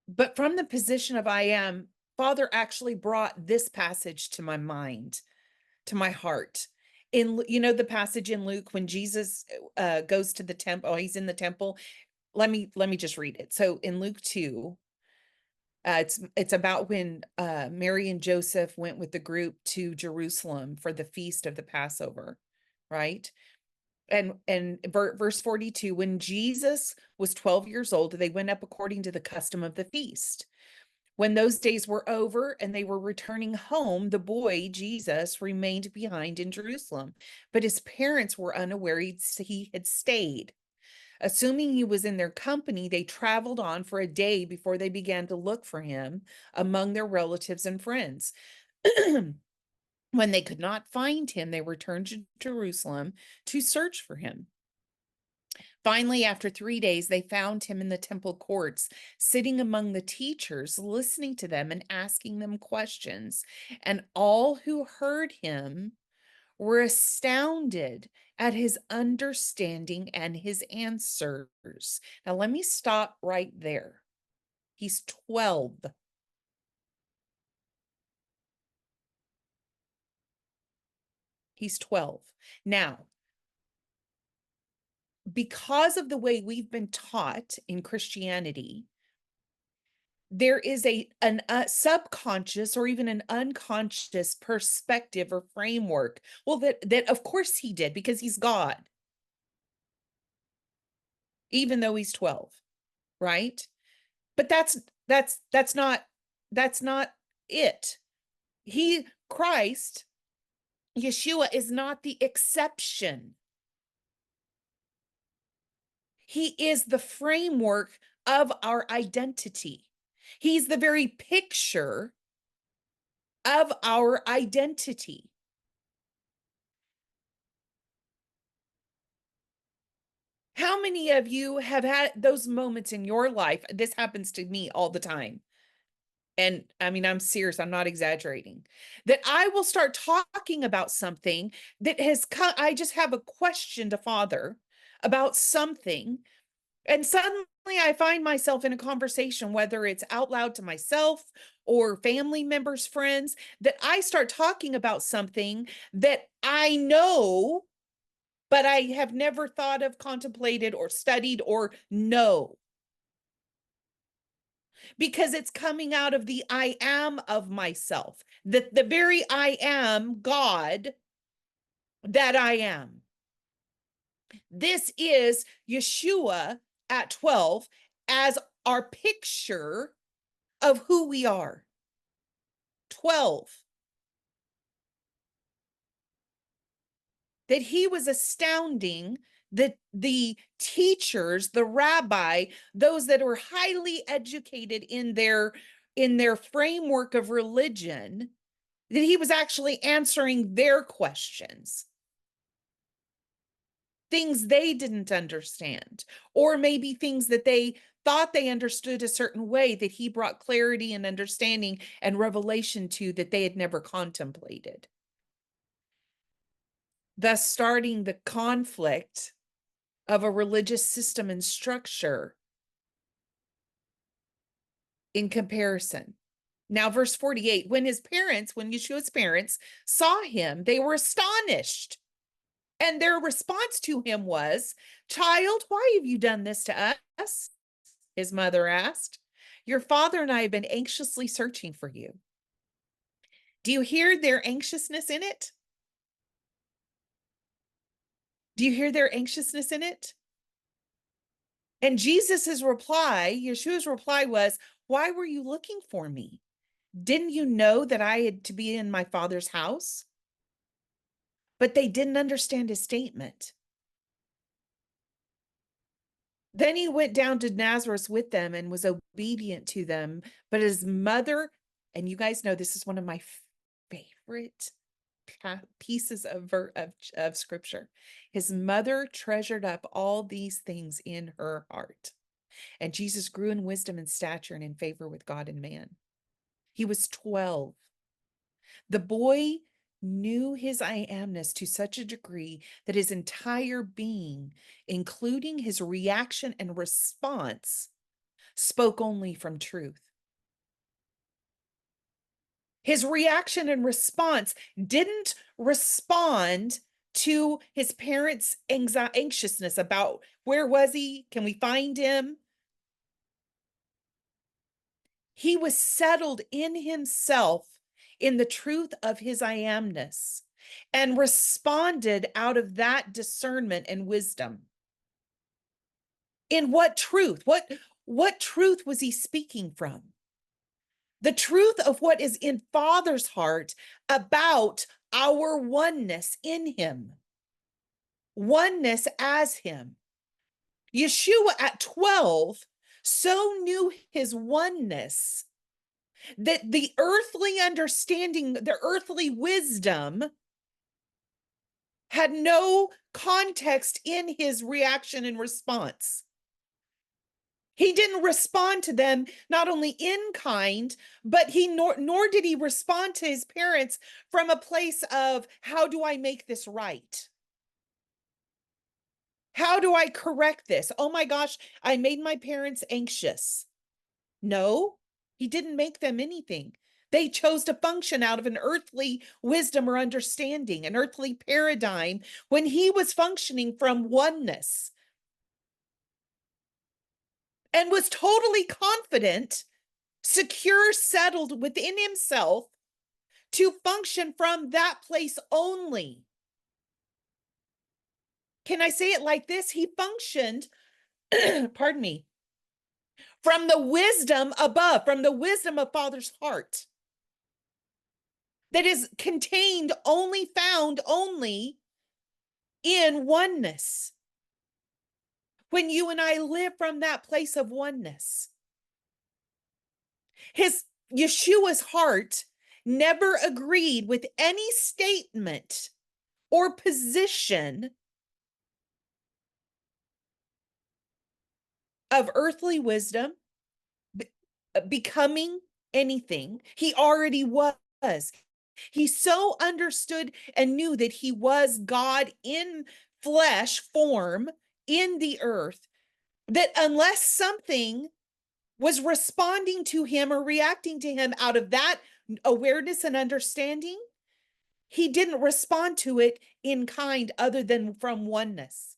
But from the position of I am, Father actually brought this passage to my mind, to my heart. The passage in Luke when Jesus goes to the temple. Oh, he's in the temple. Let me just read it. So in Luke 2, it's about when Mary and Joseph went with the group to Jerusalem for the feast of the Passover, right? And verse 42, when Jesus was 12 years old, they went up according to the custom of the feast. When those days were over and they were returning home, the boy, Jesus, remained behind in Jerusalem, but his parents were unaware he had stayed. Assuming he was in their company, they traveled on for a day before they began to look for him among their relatives and friends. When they could not find him, they returned to Jerusalem to search for him. Finally, after 3 days, they found him in the temple courts, sitting among the teachers, listening to them and asking them questions. And all who heard him were astounded at his understanding and his answers. Now, let me stop right there. He's 12. He's 12. Now, because of the way we've been taught in Christianity, there is a subconscious or even an unconscious perspective or framework. Well, that of course he did, because he's God, even though he's 12, right? But that's not it. Christ, Yeshua, is not the exception. He is the framework of our identity. He's the very picture of our identity. How many of you have had those moments in your life? This happens to me all the time. And I mean, I'm serious, I'm not exaggerating. That I will start talking about something that has come, I just have a question to Father about something. And suddenly I find myself in a conversation, whether it's out loud to myself or family members, friends, that I start talking about something that I know, but I have never thought of, contemplated, or studied, or know. Because it's coming out of the I am of myself, the very I am God that I am. This is Yeshua at 12 as our picture of who we are. 12. That he was astounding that the teachers, the rabbi, those that were highly educated in their framework of religion, that he was actually answering their questions, things they didn't understand, or maybe things that they thought they understood a certain way, that he brought clarity and understanding and revelation to that they had never contemplated, thus starting the conflict of a religious system and structure in comparison. Now, verse 48, when Yeshua's parents saw him, they were astonished. And their response to him was, "Child, why have you done this to us?" His mother asked. "Your father and I have been anxiously searching for you." Do you hear their anxiousness in it? Do you hear their anxiousness in it? And Yeshua's reply was, "Why were you looking for me? Didn't you know that I had to be in my father's house?" But they didn't understand his statement. Then he went down to Nazareth with them and was obedient to them. But his mother, and you guys know this is one of my favorite pieces of scripture. His mother treasured up all these things in her heart. And Jesus grew in wisdom and stature and in favor with God and man. He was 12. The boy knew his I amness to such a degree that his entire being, including his reaction and response, spoke only from truth. His reaction and response didn't respond to his parents' anxiousness about where was he? Can we find him? He was settled in himself, in the truth of his I amness, and responded out of that discernment and wisdom. In what truth? What truth was he speaking from? The truth of what is in Father's heart about our oneness in him, oneness as him. Yeshua at 12 so knew his oneness that the earthly understanding, the earthly wisdom had no context in his reaction and response. He didn't respond to them not only in kind, but nor did he respond to his parents from a place of, how do I make this right? How do I correct this? Oh my gosh, I made my parents anxious. No, he didn't make them anything. They chose to function out of an earthly wisdom or understanding, an earthly paradigm, when he was functioning from oneness and was totally confident, secure, settled within himself to function from that place only. Can I say it like this? He functioned, pardon me, from the wisdom above, from the wisdom of Father's heart that is contained only, found only in oneness. When you and I live from that place of oneness, Yeshua's heart never agreed with any statement or position of earthly wisdom, becoming anything. He already was. He so understood and knew that he was God in flesh form in the earth, that unless something was responding to him or reacting to him out of that awareness and understanding, he didn't respond to it in kind other than from oneness.